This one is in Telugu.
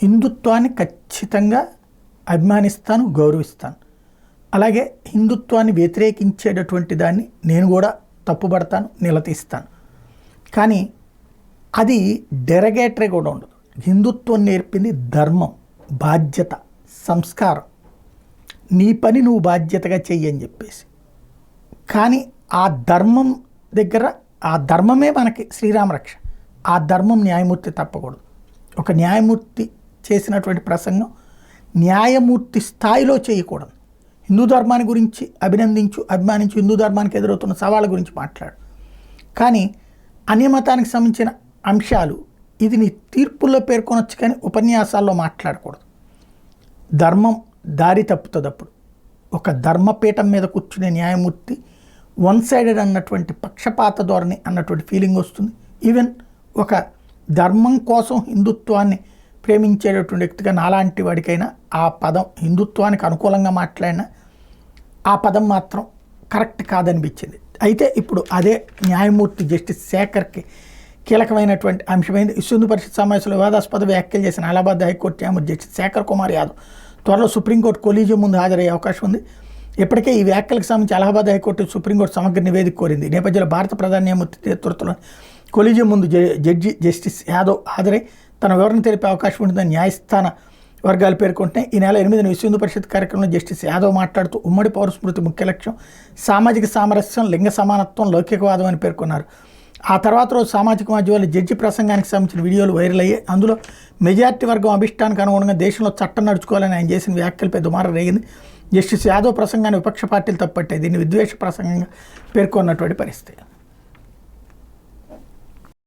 హిందుత్వాన్ని ఖచ్చితంగా అభిమానిస్తాను, గౌరవిస్తాను. అలాగే హిందుత్వాన్ని వ్యతిరేకించేటటువంటి దాన్ని నేను కూడా తప్పుపడతాను, నిలదీస్తాను. కానీ అది డెరగేటరీ కూడా ఉండదు. హిందుత్వం నేర్పింది ధర్మం, బాధ్యత, సంస్కారం. నీ పని నువ్వు బాధ్యతగా చెయ్యి అని చెప్పేసి. కానీ ఆ ధర్మం దగ్గర ఆ ధర్మమే మనకి శ్రీరామరక్ష. ఆ ధర్మం న్యాయమూర్తి తప్పకూడదు. ఒక న్యాయమూర్తి చేసినటువంటి ప్రసంగం న్యాయమూర్తి స్థాయిలో చేయకూడదు. హిందూ ధర్మాన్ని గురించి అభినందించు, అభిమానించు, హిందూ ధర్మానికి ఎదురవుతున్న సవాళ్ళ గురించి మాట్లాడు. కానీ అన్యమతానికి సంబంధించిన అంశాలు ఇది నీ తీర్పుల్లో పేర్కొనొచ్చు, కానీ ఉపన్యాసాల్లో మాట్లాడకూడదు. ధర్మం దారి తప్పుతుంది. అప్పుడు ఒక ధర్మపీఠం మీద కూర్చునే న్యాయమూర్తి వన్ సైడెడ్ అన్నటువంటి పక్షపాత ధోరణి అన్నటువంటి ఫీలింగ్ వస్తుంది. ఈవెన్ ఒక ధర్మం కోసం హిందుత్వాన్ని ప్రేమించేటటువంటి వ్యక్తిగా నాలాంటి వాడికైనా ఆ పదం హిందుత్వానికి అనుకూలంగా మాట్లాడినా ఆ పదం మాత్రం కరెక్ట్ కాదనిపించింది. అయితే ఇప్పుడు అదే న్యాయమూర్తి జస్టిస్ శేఖర్కి కీలకమైనటువంటి అంశమైంది. హిందూ పరిషత్ సమావేశంలో వివాదాస్పద వ్యాఖ్యలు చేసిన అలహాబాద్ హైకోర్టు న్యాయమూర్తి జస్టిస్ శేఖర్ కుమార్ యాదవ్ త్వరలో సుప్రీంకోర్టు కొలీజియం ముందు హాజరయ్యే అవకాశం ఉంది. ఇప్పటికే ఈ వ్యాఖ్యలకు సంబంధించి అలహాబాద్ హైకోర్టు సుప్రీంకోర్టు సమగ్ర నివేదిక కోరింది. ఈ నేపథ్యంలో భారత ప్రధాన న్యాయమూర్తి నేతృత్వంలో కొలీజియం ముందు జడ్జి జస్టిస్ యాదవ్ హాజరై తన వివరణ తెలిపే అవకాశం ఉంటుందని న్యాయస్థాన వర్గాలు పేర్కొంటున్నాయి. ఈ నెల 8న హిందూ పరిషత్ కార్యక్రమంలో జస్టిస్ యాదవ్ మాట్లాడుతూ ఉమ్మడి పౌర స్మృతి ముఖ్య లక్ష్యం సామాజిక సామరస్యం, లింగ సమానత్వం, లౌకికవాదం అని పేర్కొన్నారు. ఆ తర్వాత రోజు సామాజిక మాధ్యమాల్లో జడ్జి ప్రసంగానికి సంబంధించిన వీడియోలు వైరల్ అయ్యాయి. అందులో మెజార్టీ వర్గం అభిష్టానికి అనుగుణంగా దేశంలో చట్టం నడుచుకోవాలని ఆయన చేసిన వ్యాఖ్యలపై దుమారం రేగింది. జస్టిస్ యాదవ్ ప్రసంగాన్ని విపక్ష పార్టీలు తప్పట్టాయి. దీన్ని విద్వేష ప్రసంగంగా పేర్కొన్నటువంటి పరిస్థితి.